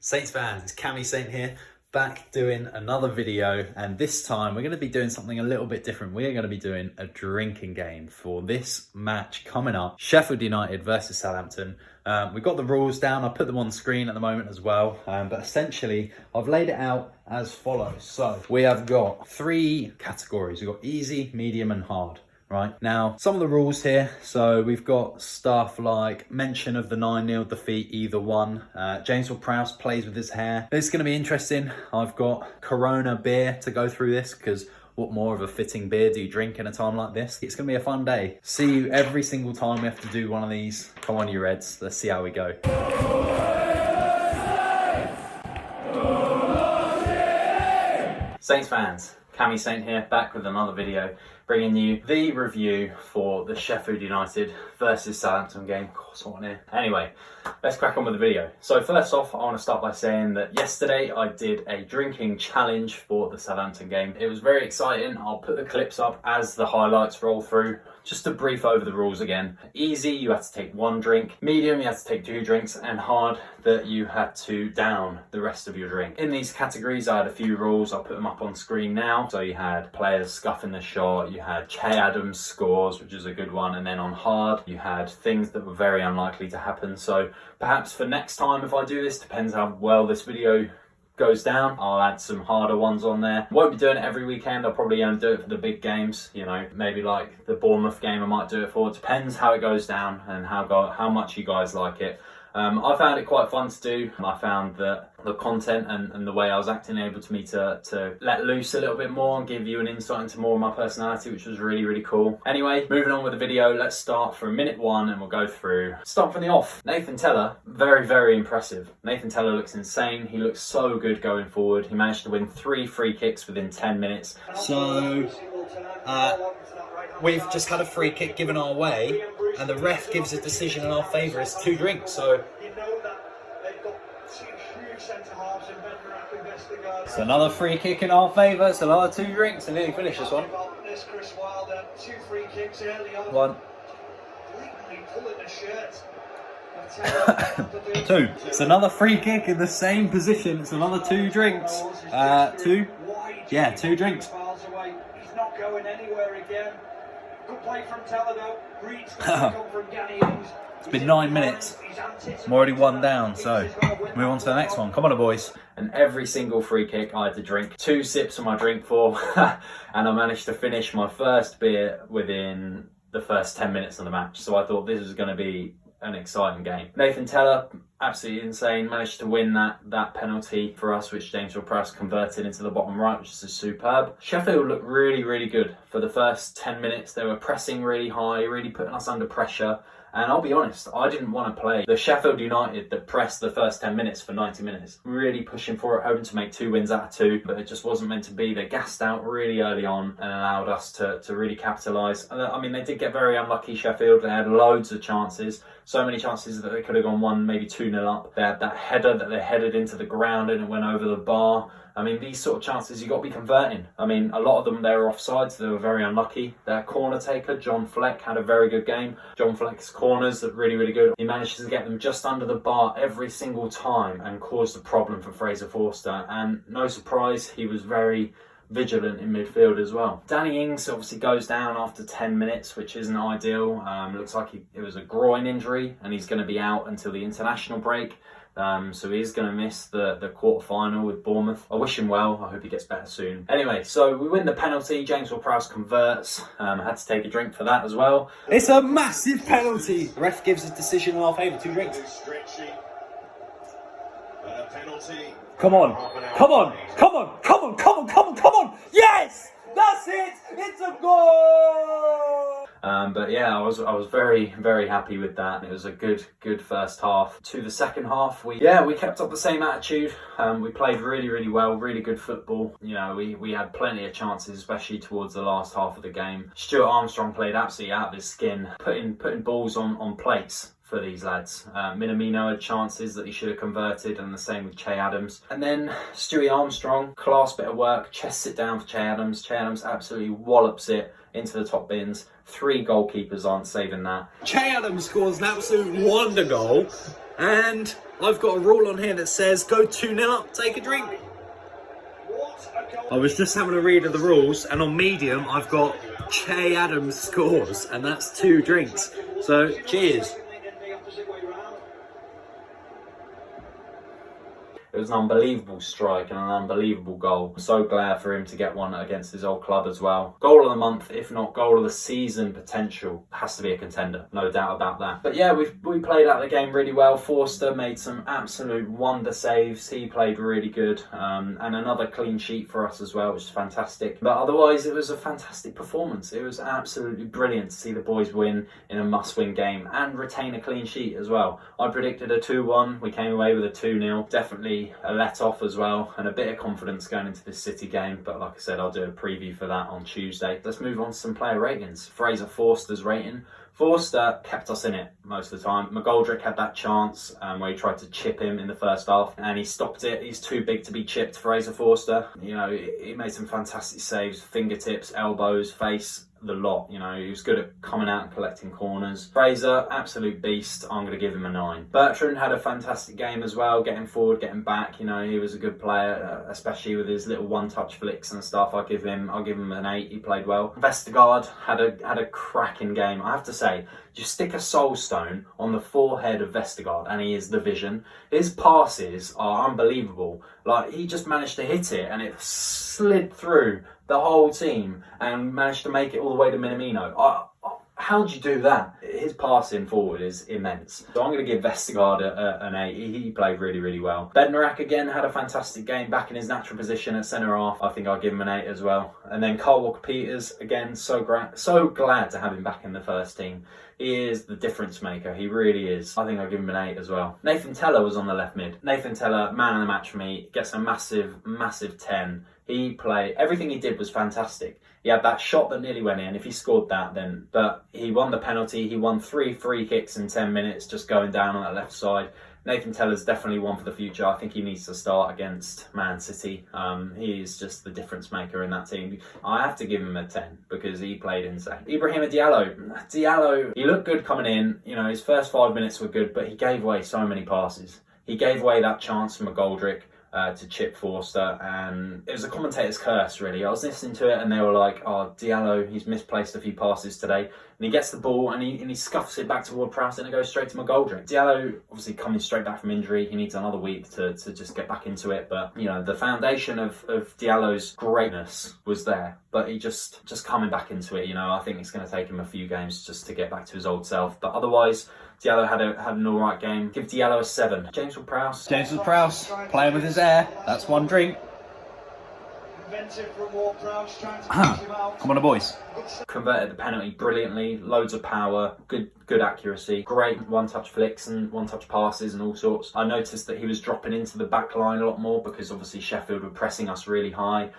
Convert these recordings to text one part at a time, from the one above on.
Saints fans, it's Cammy Saint here, back doing another video, and this time we're going to be doing something a little bit different. We are going to be doing a drinking game for this match coming up, Sheffield United versus Southampton. We've got the rules down, I'll put them on the screen at the moment as well, but essentially I've laid it out as follows. So we have got three categories. We've got easy, medium and hard. Right, now some of the rules here. So we've got stuff like mention of the 9-0 defeat, either one. James Ward-Prowse plays with his hair. It's going to be interesting. I've got Corona beer to go through this, because what more of a fitting beer do you drink in a time like this? It's going to be a fun day. See you every single time we have to do one of these. Come on, you Reds. Let's see how we go. Saints fans, Cammy Saint here, back with another video, bringing you the review for the Sheffield United versus Southampton game. Of course, I want here. Anyway, let's crack on with the video. So first off, I want to start by saying that yesterday I did a drinking challenge for the Southampton game. It was very exciting. I'll put the clips up as the highlights roll through. Just to brief over the rules again. Easy, you had to take one drink. Medium, you had to take 2 drinks. And hard, that you had to down the rest of your drink. In these categories, I had a few rules. I'll put them up on screen now. So you had players scuffing the shot. You had Che Adams scores, which is a good one. And then on hard, you had things that were very unlikely to happen. So perhaps for next time, if I do this, depends how well this video goes down, I'll add some harder ones on there. Won't be doing it every weekend. I'll probably only do it for the big games, you know, maybe like the Bournemouth game I might do it for. Depends how it goes down and how much you guys like it. I found it quite fun to do. I found that the content and the way I was acting able to me to let loose a little bit more and give you an insight into more of my personality, which was really, really cool. Anyway, moving on with the video, let's start from minute 1 and we'll go through. Start from the off. Nathan Tella, very, very impressive. Nathan Tella looks insane. He looks so good going forward. He managed to win 3 free kicks within 10 minutes. So, we've just had a free kick given our way, and the ref gives a decision in our favour. It's 2 drinks, so it's another free kick in our favour. It's another 2 drinks, and nearly finish this one. 1. 2. It's another free kick in the same position. It's another 2 drinks. 2. Yeah, 2 drinks. He's not going anywhere again. Good play from Telado. It's been 9 minutes. I'm already 1 down, so move on to the next one. Come on, boys. And every single free kick I had to drink 2 sips of my drink for, and I managed to finish my first beer within the first 10 minutes of the match. So I thought this was going to be an exciting game. Nathan Tella, absolutely insane, managed to win that penalty for us, which James Ward-Prowse converted into the bottom right, which is superb. Sheffield looked really, really good for the first 10 minutes. They were pressing really high, really putting us under pressure. And I'll be honest, I didn't want to play the Sheffield United that pressed the first 10 minutes for 90 minutes. Really pushing for it, hoping to make 2 wins out of 2, but it just wasn't meant to be. They gassed out really early on and allowed us to really capitalise. I mean, they did get very unlucky, Sheffield. They had loads of chances, so many chances that they could have gone 1, maybe 2-0 up. They had that header that they headed into the ground and it went over the bar. I mean, these sort of chances, you've got to be converting. I mean, a lot of them, they were offside, so they were very unlucky. Their corner taker, John Fleck, had a very good game. John Fleck's corners are really, really good. He managed to get them just under the bar every single time and caused a problem for Fraser Forster. And no surprise, he was very vigilant in midfield as well. Danny Ings obviously goes down after 10 minutes, which isn't ideal. Looks like it was a groin injury, and he's going to be out until the international break. So he's going to miss the quarter-final with Bournemouth. I wish him well. I hope he gets better soon. Anyway, so we win the penalty. James Ward-Prowse converts. I had to take a drink for that as well. It's a massive penalty. The ref gives his decision in our favour. 2 drinks. Come on. Come on. Come on. Come on. Come on. Come on. Come on. Yes! That's it! It's a goal! But yeah, I was very, very happy with that. It was a good first half. To the second half, we kept up the same attitude. We played really, really well, really good football. You know, we had plenty of chances, especially towards the last half of the game. Stuart Armstrong played absolutely out of his skin, putting balls on plates for these lads. Minamino had chances that he should have converted, and the same with Che Adams. And then Stewie Armstrong, class bit of work, chests it down for Che Adams. Che Adams absolutely wallops it into the top bins. 3 goalkeepers aren't saving that. Che Adams scores an absolute wonder goal, and I've got a rule on here that says go 2-0 up, take a drink. I was just having a read of the rules, and on medium I've got Che Adams scores, and that's 2 drinks. So cheers. It was an unbelievable strike and an unbelievable goal. I'm so glad for him to get one against his old club as well. Goal of the month, if not goal of the season potential. Has to be a contender, no doubt about that. But yeah, we played out the game really well. Forster made some absolute wonder saves. He played really good. And another clean sheet for us as well, which is fantastic. But otherwise, it was a fantastic performance. It was absolutely brilliant to see the boys win in a must-win game and retain a clean sheet as well. I predicted a 2-1. We came away with a 2-0. Definitely a let off as well, and a bit of confidence going into this City game. But like I said, I'll do a preview for that on Tuesday. Let's move on to some player ratings. Fraser Forster's rating. Forster kept us in it most of the time. McGoldrick had that chance where he tried to chip him in the first half, and he stopped it. He's too big to be chipped, Fraser Forster. You know, he made some fantastic saves, fingertips, elbows, face, the lot. You know, he was good at coming out and collecting corners. Fraser, absolute beast. I'm going to give him a 9. Bertrand had a fantastic game as well, getting forward, getting back. You know, he was a good player, especially with his little one-touch flicks and stuff. I'll give him an 8. He played well. Vestergaard had a cracking game. I have to say, you stick a soul stone on the forehead of Vestergaard, and he is the vision. His passes are unbelievable. Like, he just managed to hit it, and it slid through the whole team and managed to make it all the way to Minamino. How'd you do that? His passing forward is immense. So I'm going to give Vestergaard an 8. He played really, really well. Bednarak again had a fantastic game, back in his natural position at centre half. I think I'll give him an 8 as well. And then Carl Walker-Peters, again, so glad to have him back in the first team. He is the difference maker. He really is. I think I'll give him an 8 as well. Nathan Teller was on the left mid. Nathan Teller, man of the match for me, gets a massive, massive 10. He played, everything he did was fantastic. He had that shot that nearly went in. If he scored that, then, but he won the penalty. He won 3 free kicks in 10 minutes, just going down on that left side. Nathan Teller's definitely one for the future. I think he needs to start against Man City. He is just the difference maker in that team. I have to give him a 10 because he played insane. Ibrahima Diallo, he looked good coming in. You know, his first 5 minutes were good, but he gave away so many passes. He gave away that chance from McGoldrick to chip Forster, and it was a commentator's curse, really. I was listening to it and they were like, oh, Diallo, he's misplaced a few passes today, and he gets the ball and he scuffs it back toward Prowse and it goes straight to McGoldrick. Diallo, obviously coming straight back from injury, he needs another week to just get back into it, but you know, the foundation of Diallo's greatness was there, but he just coming back into it. You know, I think it's going to take him a few games just to get back to his old self, but otherwise Diallo had an alright game. Give Diallo a 7. James Ward-Prowse, playing with his air. That's 1 drink. Come on, the boys. Converted the penalty brilliantly. Loads of power. Good accuracy. Great one-touch flicks and one-touch passes and all sorts. I noticed that he was dropping into the back line a lot more because obviously Sheffield were pressing us really high.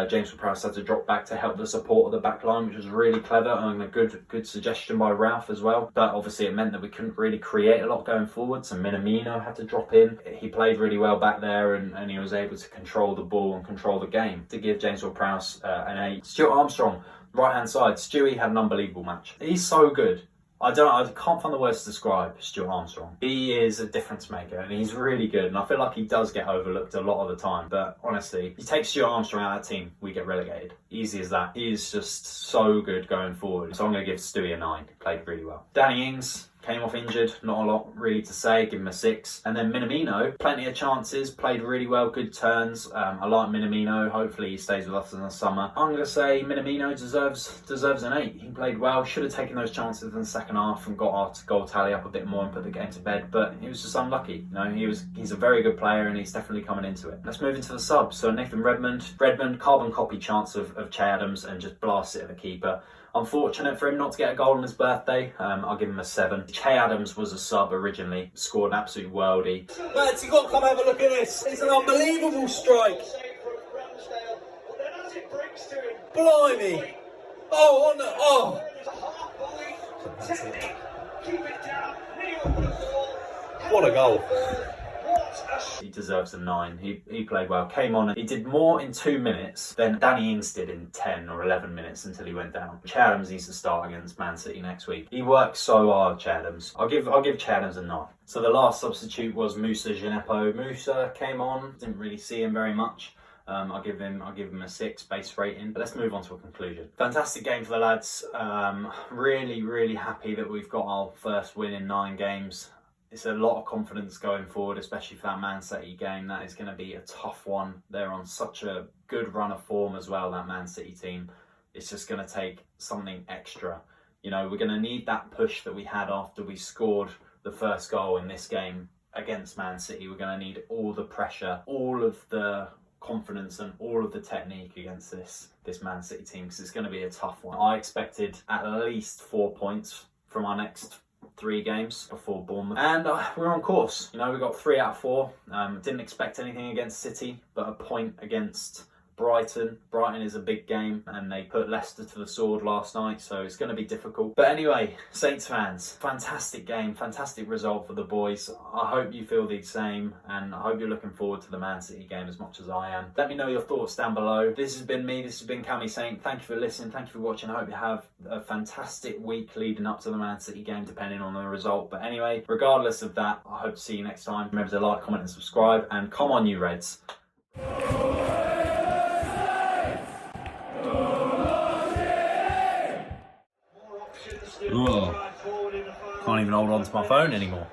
James Ward-Prowse had to drop back to help the support of the back line, which was really clever and a good suggestion by Ralph as well. But obviously it meant that we couldn't really create a lot going forward, so Minamino had to drop in. He played really well back there and he was able to control the ball and control the game. To give James Ward-Prowse an 8. Stuart Armstrong, right-hand side. Stewie had an unbelievable match. He's so good. I can't find the words to describe Stuart Armstrong. He is a difference maker and he's really good, and I feel like he does get overlooked a lot of the time, but honestly, you take Stuart Armstrong out of that team, we get relegated. Easy as that. He is just so good going forward. So I'm going to give Stewie a 9. Played really well. Danny Ings came off injured, not a lot really to say, give him a 6. And then Minamino, plenty of chances, played really well, good turns. I like Minamino, hopefully he stays with us in the summer. I'm going to say Minamino deserves an 8. He played well, should have taken those chances in the second half and got our goal tally up a bit more and put the game to bed, but he was just unlucky. You know, he's a very good player and he's definitely coming into it. Let's move into the subs. So Nathan Redmond, carbon copy chance of Che Adams and just blast it at the keeper. Unfortunate for him not to get a goal on his birthday. I'll give him a 7. Che Adams was a sub originally, scored an absolute worldie. Lads, you've got to come have a look at this. It's an unbelievable strike. Blimey. What a goal. He deserves a 9. He played well, came on and he did more in 2 minutes than Danny Ings did in 10 or 11 minutes until he went down. Che Adams needs to start against Man City next week. He works so hard, Che Adams. I'll give Che Adams a 9. So the last substitute was Musa Djenepo. Musa came on, didn't really see him very much. I'll give him a 6 base rating. But let's move on to a conclusion. Fantastic game for the lads. Really happy that we've got our first win in 9 games. It's a lot of confidence going forward, especially for that Man City game. That is going to be a tough one. They're on such a good run of form as well, that Man City team. It's just going to take something extra. You know, we're going to need that push that we had after we scored the first goal in this game against Man City. We're going to need all the pressure, all of the confidence and all of the technique against this Man City team, because it's going to be a tough one. I expected at least 4 points from our next 3 games before Bournemouth, and we're on course. You know, we got 3 out of 4. Didn't expect anything against City, but a point against Brighton. Brighton is a big game, and they put Leicester to the sword last night, so it's going to be difficult. But anyway, Saints fans, fantastic game, fantastic result for the boys. I hope you feel the same, and I hope you're looking forward to the Man City game as much as I am. Let me know your thoughts down below. This has been me, this has been Cammy Saint. Thank you for listening, thank you for watching. I hope you have a fantastic week leading up to the Man City game, depending on the result. But anyway, regardless of that, I hope to see you next time. Remember to like, comment and subscribe, and come on you Reds. Can't even hold on to my phone anymore.